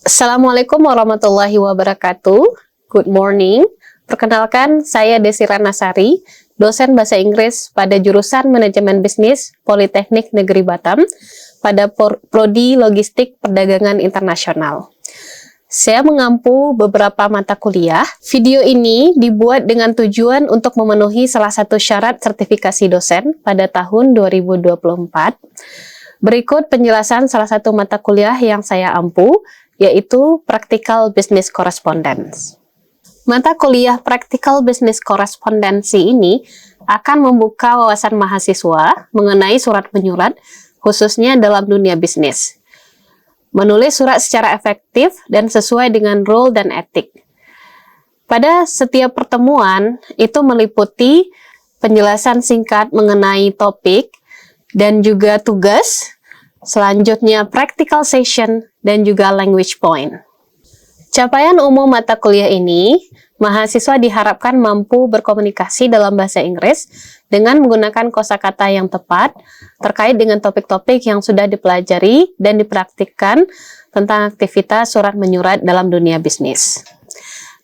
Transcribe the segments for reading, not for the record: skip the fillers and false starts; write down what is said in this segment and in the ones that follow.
Assalamualaikum warahmatullahi wabarakatuh. Good morning. Perkenalkan, saya Desira Nasari, dosen bahasa Inggris pada jurusan Manajemen Bisnis Politeknik Negeri Batam pada Prodi Logistik Perdagangan Internasional. Saya mengampu beberapa mata kuliah. Video ini dibuat dengan tujuan untuk memenuhi salah satu syarat sertifikasi dosen pada tahun 2024. Berikut penjelasan salah satu mata kuliah yang saya ampu, yaitu Practical Business Correspondence. Mata kuliah Practical Business Correspondence ini akan membuka wawasan mahasiswa mengenai surat menyurat, khususnya dalam dunia bisnis. Menulis surat secara efektif dan sesuai dengan rule dan etik. Pada setiap pertemuan, itu meliputi penjelasan singkat mengenai topik dan juga tugas, selanjutnya practical session, dan juga language point. Capaian umum mata kuliah ini, mahasiswa diharapkan mampu berkomunikasi dalam bahasa Inggris dengan menggunakan kosakata yang tepat terkait dengan topik-topik yang sudah dipelajari dan dipraktikkan tentang aktivitas surat menyurat dalam dunia bisnis.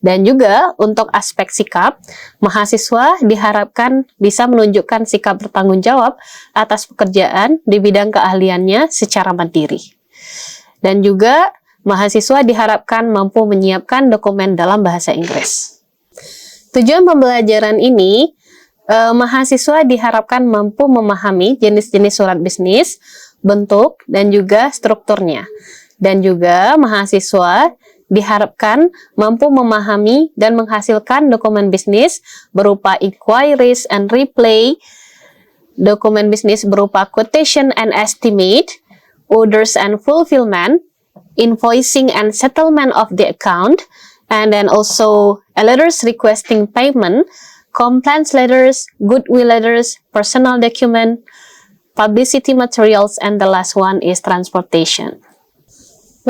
Dan juga untuk aspek sikap, mahasiswa diharapkan bisa menunjukkan sikap bertanggung jawab atas pekerjaan di bidang keahliannya secara mandiri. Dan juga mahasiswa diharapkan mampu menyiapkan dokumen dalam bahasa Inggris. Tujuan pembelajaran ini, mahasiswa diharapkan mampu memahami jenis-jenis surat bisnis, bentuk, dan juga strukturnya. Dan juga mahasiswa diharapkan mampu memahami dan menghasilkan dokumen bisnis berupa inquiries and reply, dokumen bisnis berupa quotation and estimate, orders and fulfillment, invoicing and settlement of the account, and then also letters requesting payment, complaints letters, goodwill letters, personal document, publicity materials, and the last one is transportation.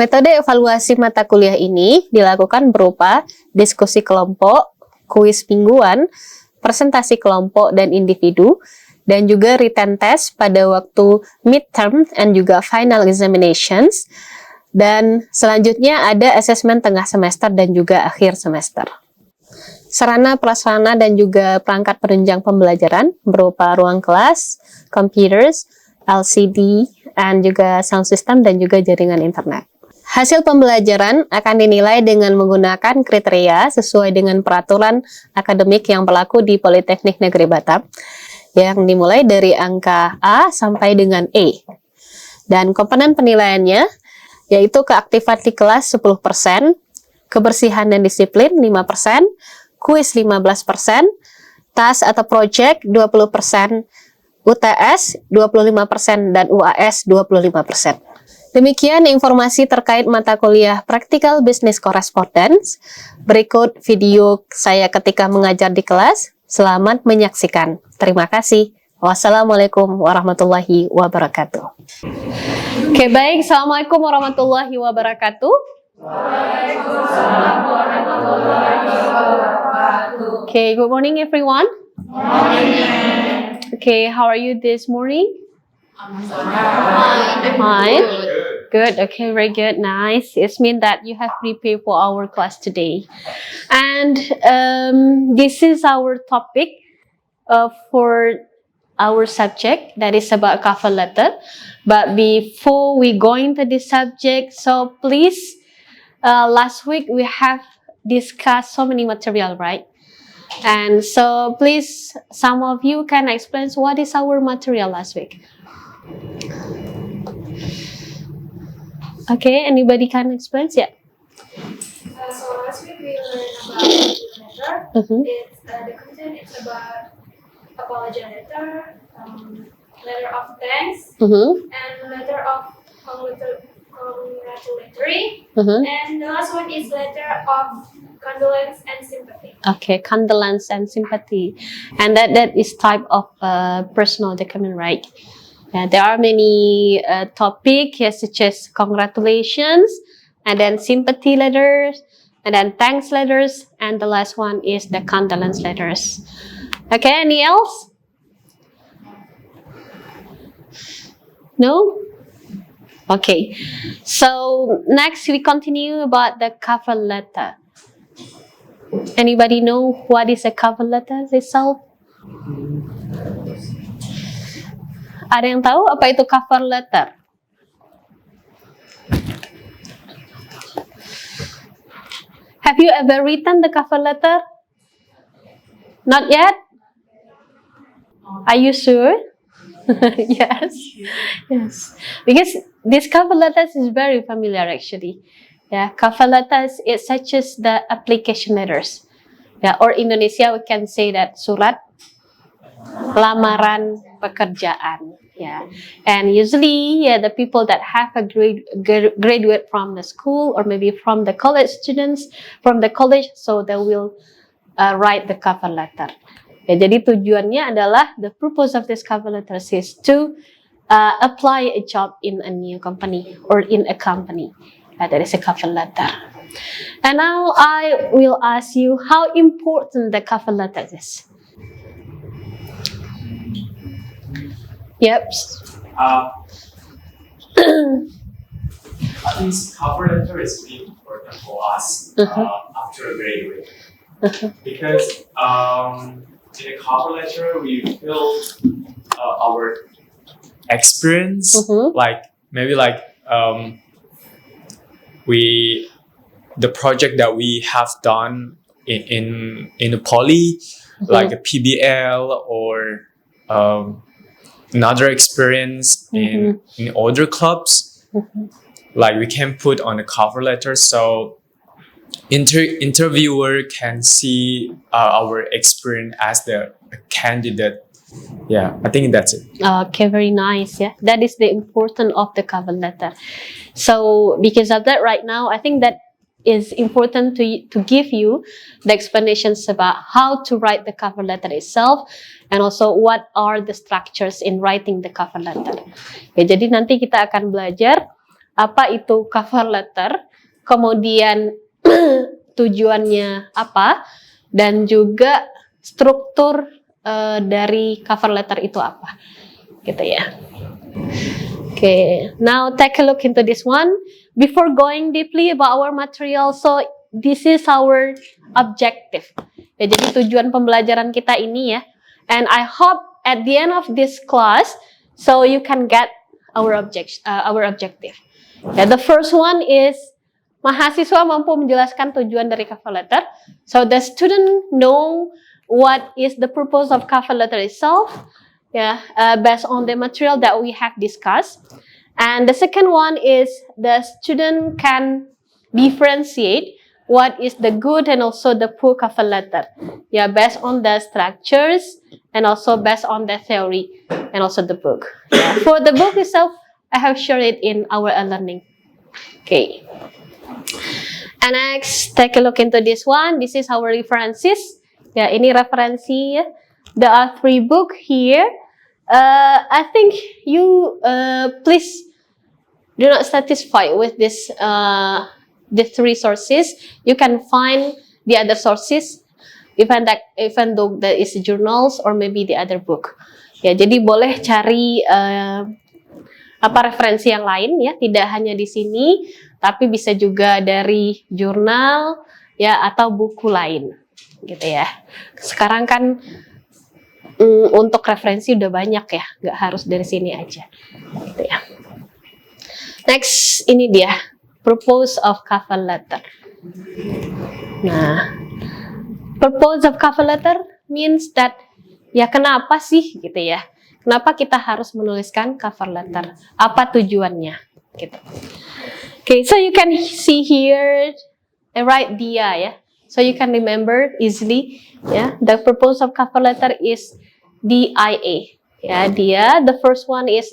Metode evaluasi mata kuliah ini dilakukan berupa diskusi kelompok, kuis mingguan, presentasi kelompok dan individu, dan juga written test pada waktu midterm and juga final examinations. Dan selanjutnya ada asesmen tengah semester dan juga akhir semester. Sarana prasarana dan juga perangkat penunjang pembelajaran berupa ruang kelas, computers, LCD, dan juga sound system dan juga jaringan internet. Hasil pembelajaran akan dinilai dengan menggunakan kriteria sesuai dengan peraturan akademik yang berlaku di Politeknik Negeri Batam, yang dimulai dari angka A sampai dengan E. Dan komponen penilaiannya yaitu keaktifan di kelas 10%, kebersihan dan disiplin 5%, kuis 15%, task atau project 20%, UTS 25%, dan UAS 25%. Demikian informasi terkait mata kuliah Practical Business Correspondence. Berikut video saya ketika mengajar di kelas. Selamat menyaksikan. Terima kasih. Wassalamualaikum warahmatullahi wabarakatuh. Oke, baik. Assalamualaikum warahmatullahi wabarakatuh. Waalaikumsalam warahmatullahi wabarakatuh. Okay, good morning everyone. Morning. Okay, how are you this morning? Fine. Fine. Good. Okay, very good. Nice. It means that you have prepared for our class today. And this is our topic for our subject, that is about cover letter. But before we go into this subject, so please, last week we have discussed so many material, right? And so please, some of you can explain what is our material last week. Okay, anybody can explain? Yeah. So last week we learned about letter. It's the content is about apology letter, letter of thanks, and letter of congratulatory, and the last one is letter of condolence and sympathy. Okay, condolence and sympathy, and that is type of personal document, right? There are many topics such as congratulations, and then sympathy letters, and then thanks letters, and the last one is the condolence letters. Okay, any else? No? Okay, so next we continue about the cover letter. Anybody know what is a cover letter itself? Ada yang tahu apa itu cover letter? Have you ever written the cover letter? Not yet? Are you sure? Yes. Yes. Because this cover letters is very familiar actually. Yeah, cover letters is such as the application letters. Yeah, or Indonesia we can say that surat lamaran pekerjaan. Yeah, and usually, yeah, the people that have a graduate from the school or maybe from the college students from the college, so they will write the cover letter. Ya, jadi tujuannya adalah the purpose of this cover letter is to apply a job in a new company or in a company. That is a cover letter. And now I will ask you how important the cover letter is. Yep. I think cover letter is really important for us after graduate because in a cover letter we feel our experience, like maybe like the project that we have done in a poly, like a PBL or another experience in other clubs, like we can put on a cover letter so interviewer can see our experience as the candidate. Yeah, I think that's it. Okay, very nice. Yeah, that is the importance of the cover letter. So because of that, right now, I think that is important to give you the explanations about how to write the cover letter itself and also what are the structures in writing the cover letter. Ya, jadi nanti kita akan belajar apa itu cover letter, kemudian tujuannya apa, dan juga struktur dari cover letter itu apa, gitu ya. Okay, now take a look into this one. Before going deeply about our material, so this is our objective. Ya, jadi tujuan pembelajaran kita ini ya. And I hope at the end of this class, so you can get our objective. Yeah, the first one is mahasiswa mampu menjelaskan tujuan dari cover letter. So the student know what is the purpose of cover letter itself. Yeah, based on the material that we have discussed. And the second one is the student can differentiate what is the good and also the poor cover letter. Yeah, based on the structures and also based on the theory and also the book. Yeah. For the book itself, I have shared it in our learning. Okay. And next, take a look into this one. This is our references. Ya, ini referensi. There are 3 books here. I think you please do not satisfied with this the 3 sources. You can find the other sources, even though there is journals or maybe the other book. Ya, jadi boleh cari referensi yang lain ya, tidak hanya di sini, tapi bisa juga dari jurnal ya atau buku lain, gitu ya. Sekarang kan untuk referensi udah banyak ya, nggak harus dari sini aja, gitu ya. Next, ini dia purpose of cover letter. Nah, purpose of cover letter means that ya kenapa sih gitu ya? Kenapa kita harus menuliskan cover letter? Apa tujuannya? Gitu. Okay, so you can see here a right dia ya. So you can remember easily. Yeah, the purpose of cover letter is DIA. Yeah, dia. The first one is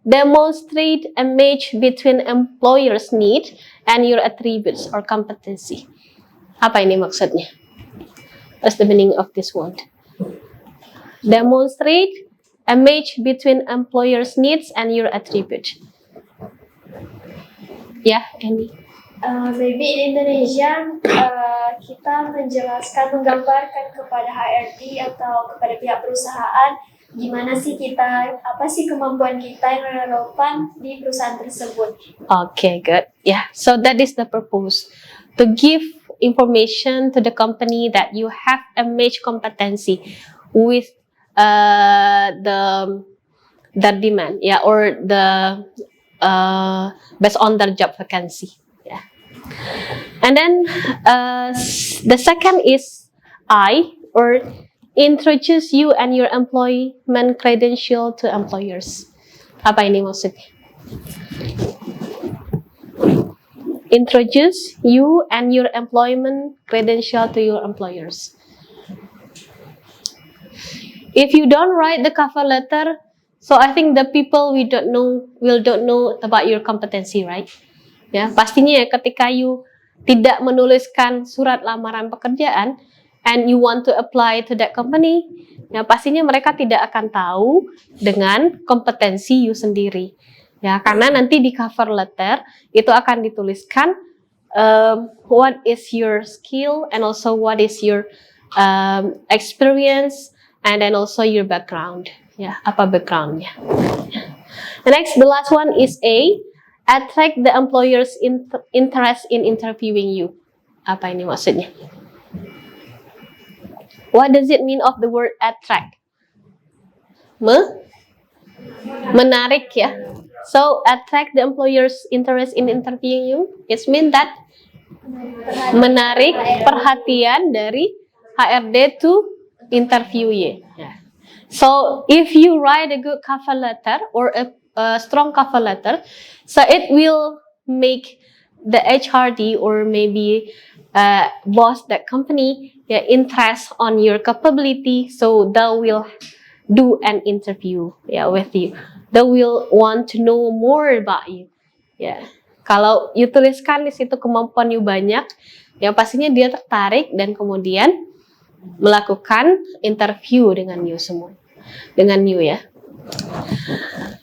demonstrate a match between employer's need and your attributes or competency. Apa ini maksudnya? What's the meaning of this word? Demonstrate a match between employer's needs and your attribute. Ya, Annie. Maybe in Indonesia kita menjelaskan, menggambarkan kepada HRD atau kepada pihak perusahaan gimana sih kita, apa sih kemampuan kita yang relevan di perusahaan tersebut. Okay, good. Yeah, so that is the purpose, to give information to the company that you have a match competency with the demand, yeah, or the based on their job vacancy, yeah. And then the second is I, or introduce you and your employment credential to employers. Apa ini maksudnya? Introduce you and your employment credential to your employers. If you don't write the cover letter, so I think the people will don't know about your competency, right? Ya, pastinya ya, ketika you tidak menuliskan surat lamaran pekerjaan and you want to apply to that company, ya pastinya mereka tidak akan tahu dengan kompetensi you sendiri. Ya, karena nanti di cover letter itu akan dituliskan what is your skill and also what is your experience and then also your background. Ya, apa backgroundnya? The last one is A, attract the employer's interest in interviewing you. Apa ini maksudnya? What does it mean of the word attract? Menarik ya. So attract the employer's interest in interviewing you. It means that menarik perhatian dari HRD to interview you. Yeah. So if you write a good cover letter or a strong cover letter, so it will make the HRD or maybe boss that company interest on your capability, so they will do an interview with you. They will want to know more about you. Ya, kalau you tuliskan di situ kemampuan you banyak, ya pastinya dia tertarik dan kemudian melakukan interview dengan you semua, dengan you ya.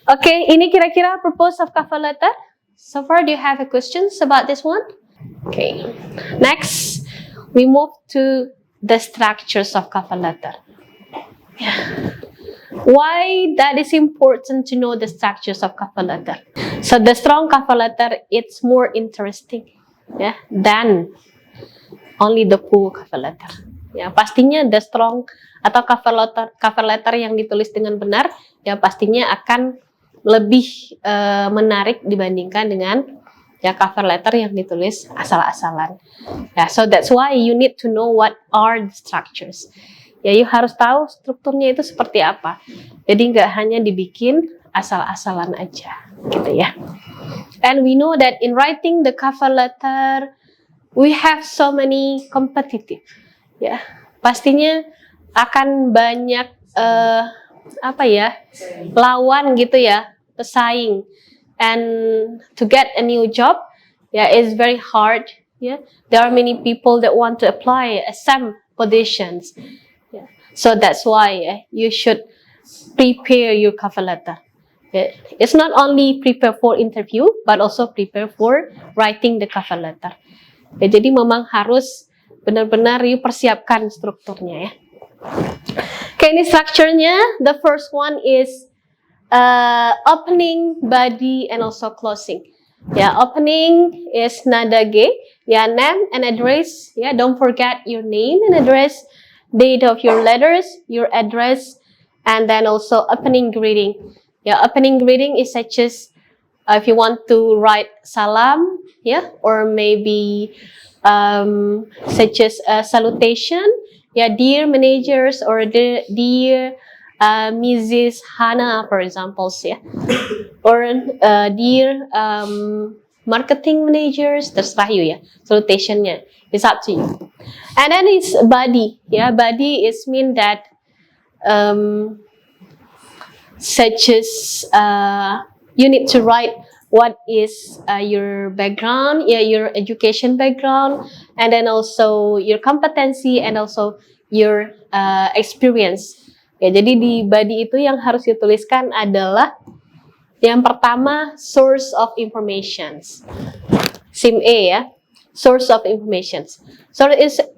Oke, ini kira-kira purpose of cover letter. So far, do you have a questions about this one? Okay, next we move to the structures of cover letter. Yeah. Why that is important to know the structures of cover letter? So the strong cover letter, it's more interesting, yeah, than only the full cover letter. Ya, pastinya the strong atau cover letter yang ditulis dengan benar, ya pastinya akan lebih menarik dibandingkan dengan ya cover letter yang ditulis asal-asalan. Ya, so that's why you need to know what are the structures. Ya, you harus tahu strukturnya itu seperti apa. Jadi nggak hanya dibikin asal-asalan aja, gitu ya. And we know that in writing the cover letter, we have so many competitive. Ya, pastinya akan banyak lawan gitu ya, pesaing. And to get a new job, is very hard. Yeah, there are many people that want to apply some positions. So that's why you should prepare your cover letter. It's not only prepare for interview, but also prepare for writing the cover letter. Jadi memang harus benar-benar you persiapkan strukturnya ya. Oke, ini strukturnya. The first one is opening, body, and also closing. Ya, opening is nada G. Ya, name and address. Ya, don't forget your name and address. Date of your letters, your address, and then also opening greeting. Yeah, opening greeting is such as if you want to write salam, or maybe such as a salutation, dear managers or dear Mrs. Hannah, for example, or dear marketing managers, terserah you salutationnya, it's up to you. And then it's body, body is mean that such as you need to write what is your background, your education background, and then also your competency and also your experience. Ya, jadi di body itu yang harus dituliskan adalah yang pertama, source of informations. Sim A ya, source of informations. So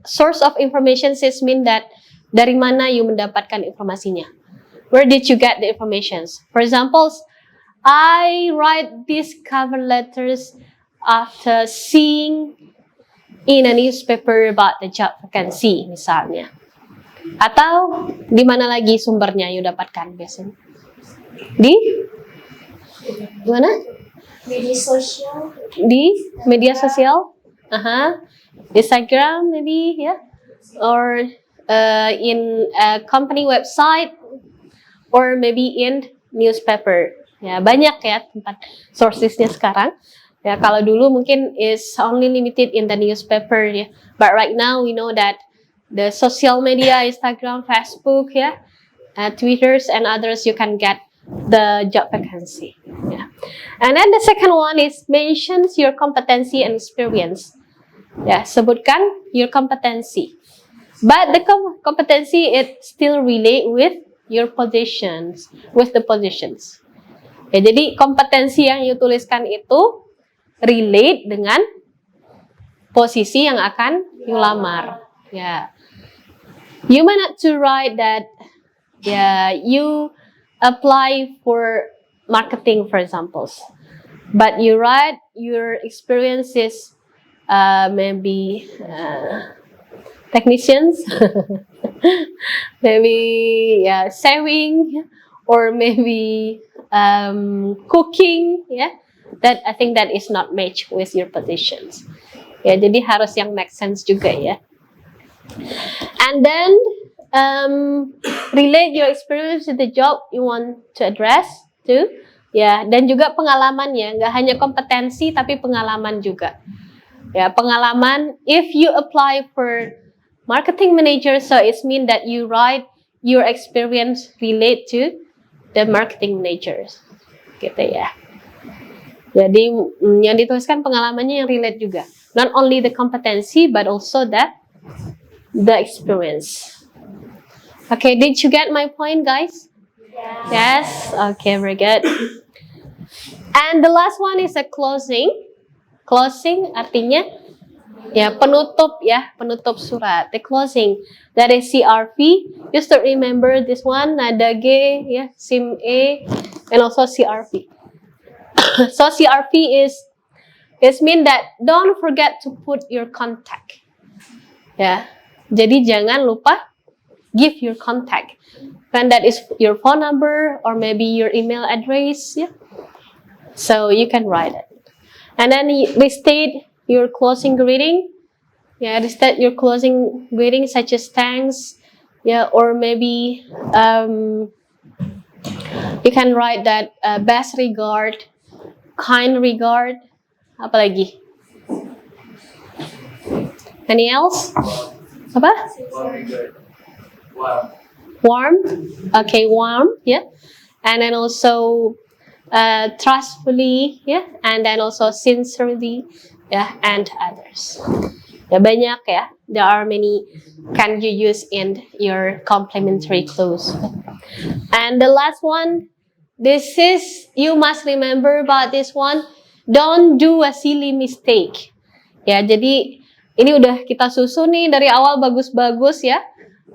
source of informations is mean that dari mana you mendapatkan informasinya. Where did you get the informations? For example, I write these cover letters after seeing in a newspaper about the job vacancy, misalnya. Atau di mana lagi sumbernya you dapatkan biasanya? Di mana? Media sosial. Di media sosial? Instagram maybe, yeah, or in a company website, or maybe in newspaper. Ya, banyak ya tempat sourcesnya sekarang. Ya, kalau dulu mungkin is only limited in the newspaper ya. But right now we know that the social media, Instagram, Facebook, yeah, Twitters and others, you can get the job vacancy. Yeah. And then the second one is mentions your competency and experience. Ya, sebutkan your competency. But the competency it still relate with your positions, with the positions. Ya, jadi kompetensi yang you tuliskan itu relate dengan posisi yang akan you lamar. Ya. You might not to write that you apply for marketing, for example. But you write your experiences, maybe technicians, maybe saving, or maybe cooking, yeah. That I think that is not match with your positions. Ya, jadi harus yang make sense juga ya. And then relate your experience to the job you want to address to. Ya, dan juga pengalamannya, nggak hanya kompetensi tapi pengalaman juga. Ya, pengalaman. If you apply for marketing manager, so it means that you write your experience relate to the marketing managers, gitu ya. Jadi yang dituliskan pengalamannya yang relate juga. Not only the competency but also the experience. Okay, did you get my point, guys? Yes. Okay, very good. And the last one is a closing. Closing artinya ya penutup penutup surat. The closing, that is CRV. Just to remember this one, nada G, ya, sim A, and also CRV. So CRV is mean that don't forget to put your contact. Ya, jadi jangan lupa give your contact. And that is your phone number or maybe your email address. Yeah. So you can write it. And then restate your closing greeting. Yeah, restate your closing greeting such as thanks. Yeah, or maybe you can write that best regard, kind regard. Apa lagi? Any else? Apa? Warm. Okay, warm. Yeah. And then also trustfully. Yeah. And then also sincerely. Yeah. And others. Ya, banyak ya. There are many can you use in your complimentary clause. And the last one, this is, you must remember about this one. Don't do a silly mistake. Ya, jadi ini udah kita susun nih dari awal bagus-bagus ya.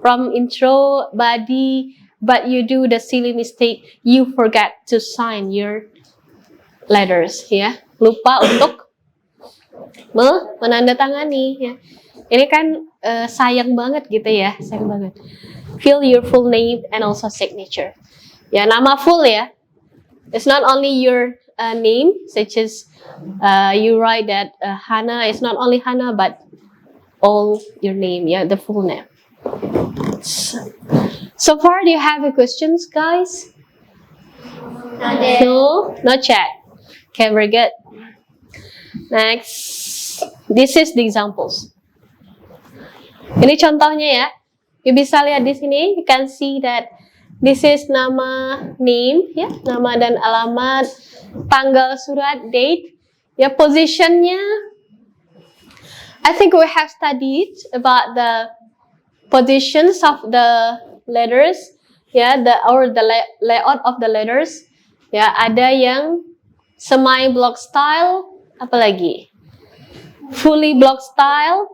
From intro, body, but you do the silly mistake. You forget to sign your letters ya. Lupa untuk menandatangani ya. Ini kan sayang banget gitu ya, sayang banget. Fill your full name and also signature. Ya, nama full ya. It's not only your name, such as you write that Hana. It's not only Hana, but all your name, yeah, the full name. So far, do you have any questions, guys? No, not yet. Okay, very good. Next, this is the examples. Ini contohnya ya. You bisa lihat di sini. You can see that this is nama, name, ya, nama dan alamat, tanggal surat, date, ya, positionnya. I think we have studied about the positions of the letters, ya, the layout of the letters. Ya, ada yang semi block style, apalagi fully block style,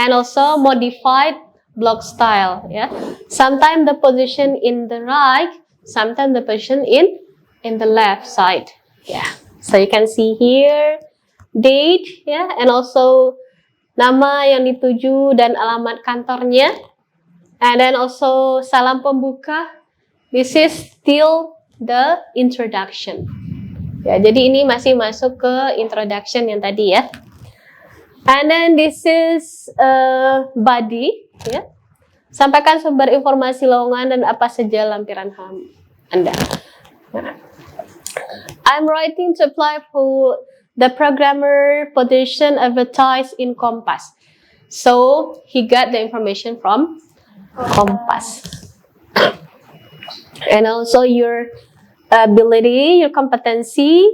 and also modified block style. Yeah, sometimes the position in the right, sometimes the position in the left side. Yeah, so you can see here date, yeah, and also nama yang dituju dan alamat kantornya, and then also salam pembuka. This is still the introduction. Ya, jadi ini masih masuk ke introduction yang tadi ya. And then this is body, ya. Sampaikan sumber informasi lowongan dan apa saja lampiran Anda. Nah. I'm writing to apply for the programmer position advertised in Compass. So he got the information from Compass. And also your ability, your competency,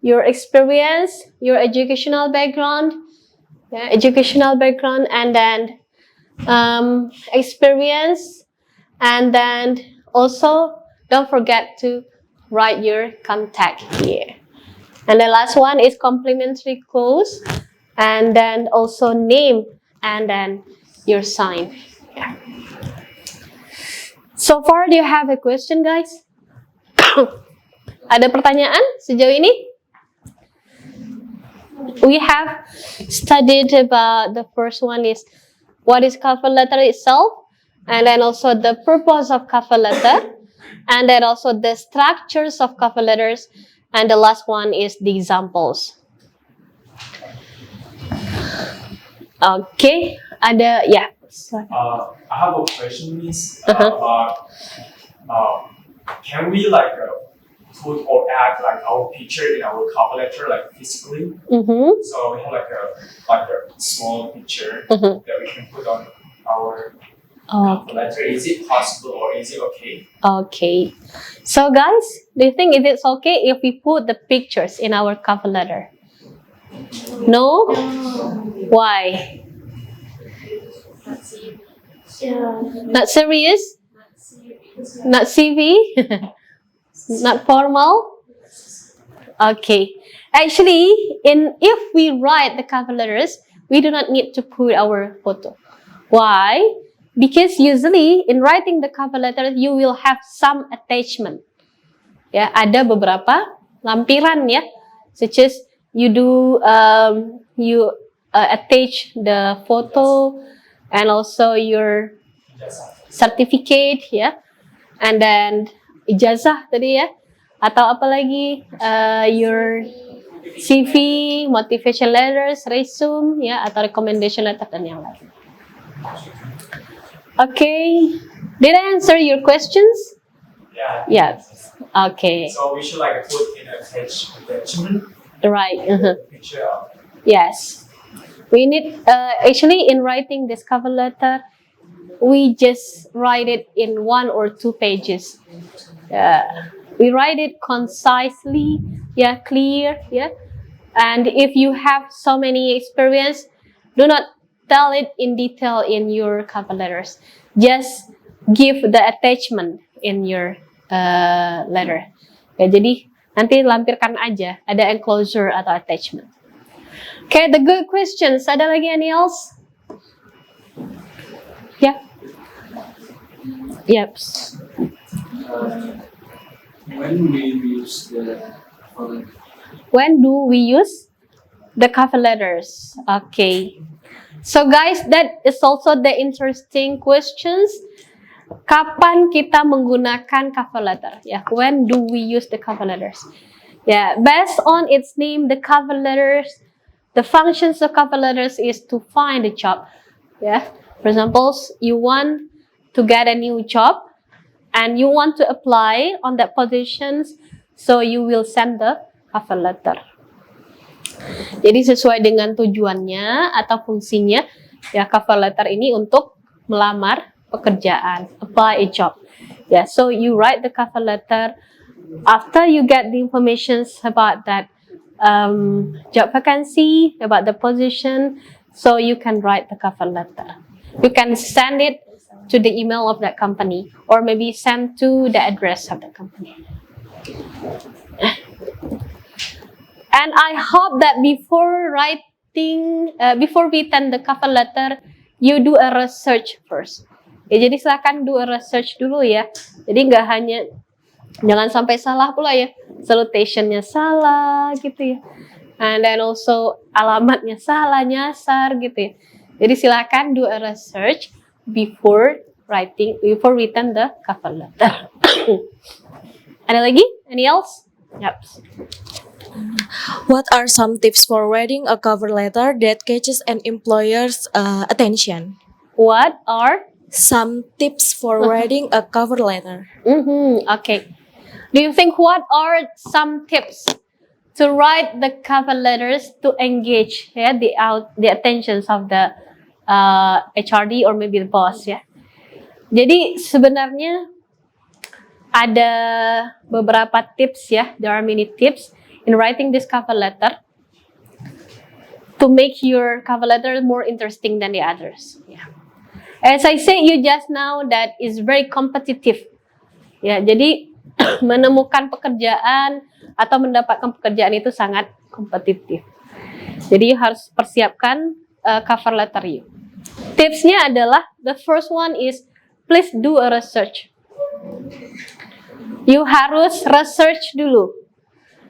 your experience, your educational background, and then experience, and then also don't forget to write your contact here. And the last one is complimentary clause, and then also name, and then your sign. Yeah. So far, do you have a question, guys? Ada pertanyaan sejauh ini? We have studied about the first one is what is cover letter itself, and then also the purpose of cover letter, and then also the structures of cover letters, and the last one is the examples. Okay, ada ya. I have a question, Miss, about can we like put or add like our picture in our cover letter like physically? So we have like a small picture that we can put on our cover letter. Is it possible or is it okay? Okay. So guys, do you think it is okay if we put the pictures in our cover letter? No? Why? Not serious? Not CV? Not formal? Okay. Actually, if we write the cover letters, we do not need to put our photo. Why? Because usually in writing the cover letter, you will have some attachment. Ya, ada beberapa lampiran ya, such as you do attach the photo and also your certificate ya, and then ijazah tadi ya, atau apa lagi your CV, motivation letters, resume ya, atau recommendation letter dan yang lain. Okay, did I answer your questions? Yeah. Yes. Okay. So we should like put in attachment. Right. Picture of. Yes. We need actually in writing this cover letter, we just write it in 1 or 2 pages. We write it concisely, yeah, clear, yeah. And if you have so many experience, do not tell it in detail in your cover letters. Just give the attachment in your letter. Ya, jadi nanti lampirkan aja, ada enclosure atau attachment. Okay, the good questions. Ada lagi any else? Yeah. Yep. When do we use the cover letter? When do we use the cover letters? Okay. So guys, that is also the interesting questions. Kapan kita menggunakan cover letter? Yeah, when do we use the cover letters? Yeah, based on its name, the cover letters, the functions of cover letters is to find a job. Yeah, for example, you want to get a new job and you want to apply on that positions, so you will send the cover letter. Jadi sesuai dengan tujuannya atau fungsinya, ya cover letter ini untuk melamar pekerjaan, apply a job. Yeah, so you write the cover letter after you get the informations about that job vacancy, about the position, so you can write the cover letter. You can send it to the email of that company, or maybe send to the address of the company. And I hope that before we send the cover letter, you do a research first. Ya, jadi silakan do a research dulu ya. Jadi nggak hanya, jangan sampai salah pula ya. Salutationnya salah gitu ya. And then also alamatnya salah, nyasar gitu ya. Jadi silakan do a research before written the cover letter. Ada lagi? Any else? Yep. What are some tips for writing a cover letter that catches an employer's attention? What are? Some tips for writing a cover letter. Okay. Do you think what are some tips to write the cover letters to engage the attentions of the HRD or maybe the boss ya? Jadi sebenarnya ada beberapa tips ya. There are many tips in writing this cover letter to make your cover letter more interesting than the others. Yeah. As I say you just now, that is very competitive. Ya, jadi menemukan pekerjaan atau mendapatkan pekerjaan itu sangat kompetitif. Jadi harus persiapkan cover letter you. Tipsnya adalah, the first one is please do a research. You harus research dulu.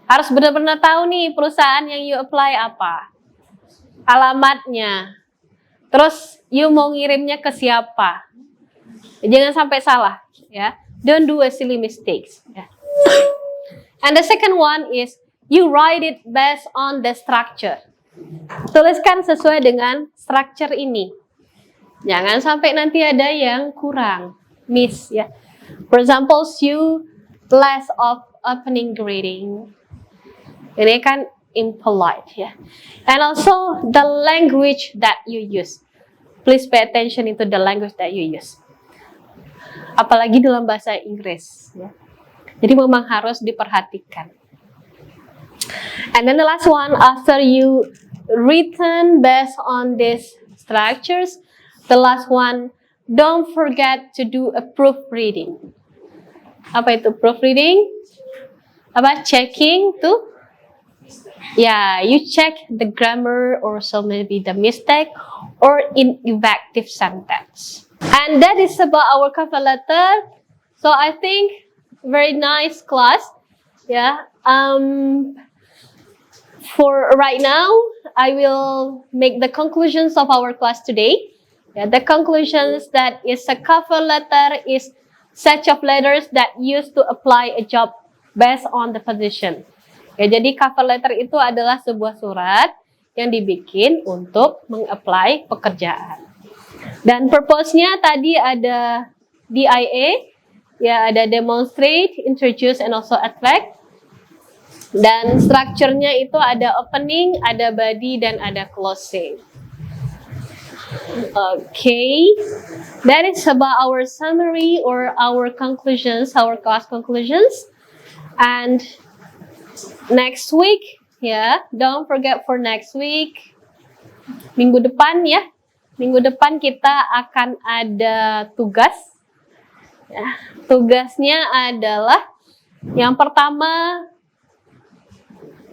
Harus benar-benar tahu nih perusahaan yang you apply apa, alamatnya. Terus you mau ngirimnya ke siapa? Jangan sampai salah, ya. Don't do a silly mistakes. Ya. And the second one is you write it based on the structure. Tuliskan sesuai dengan structure ini. Jangan sampai nanti ada yang kurang, miss, ya. For example, you less of opening greeting. Ini kan impolite, ya. And also the language that you use. Please pay attention into the language that you use. Apalagi dalam bahasa Inggris, ya. Jadi memang harus diperhatikan. And then the last one, after you written based on these structures, the last one, don't forget to do a proofreading. Apa itu proofreading? Apa? Checking to? Yeah, you check the grammar or so maybe the mistake or ineffective sentence. And that is about our cover letter. So I think very nice class. Yeah. For right now, I will make the conclusions of our class today. Yeah, the conclusions that is a cover letter is set of letters that used to apply a job based on the position. Ya, jadi cover letter itu adalah sebuah surat yang dibikin untuk meng-apply pekerjaan. Dan purpose-nya tadi ada DIA, ya ada demonstrate, introduce, and also attract. Dan structure-nya itu ada opening, ada body, dan ada closing. Okay, that is about our summary or our conclusions, our class conclusions. And next week, ya, don't forget for next week. Minggu depan ya, minggu depan kita akan ada tugas. Ya, tugasnya adalah yang pertama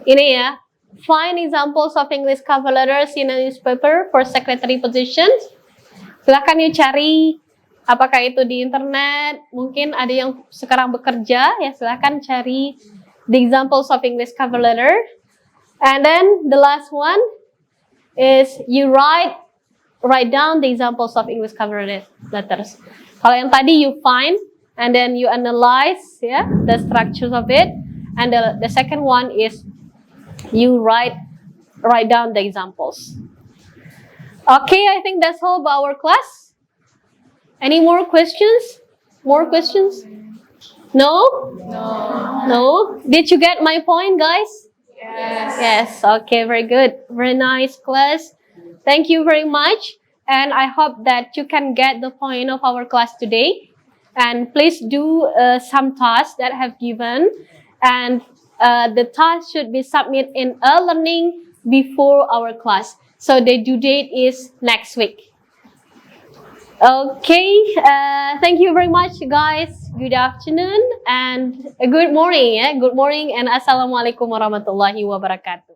ini ya, find examples of English cover letters in a newspaper for secretary positions. Silahkan yuk cari, apakah itu di internet, mungkin ada yang sekarang bekerja, ya silahkan cari the examples of English cover letter. And then the last one is you write down the examples of English cover letters. Kalau yang tadi you find, and then you analyze, ya, the structures of it. And the second one is you write down the examples. Okay, I think that's all about our class. Any more questions? More questions? No? No? Did you get my point, guys? Yes. Yes, okay, very good. Very nice class. Thank you very much. And I hope that you can get the point of our class today. And please do some tasks that I have given. And the task should be submitted in e-learning before our class. So the due date is next week. Okay, thank you very much, guys. Good afternoon and good morning. Good morning and assalamualaikum warahmatullahi wabarakatuh.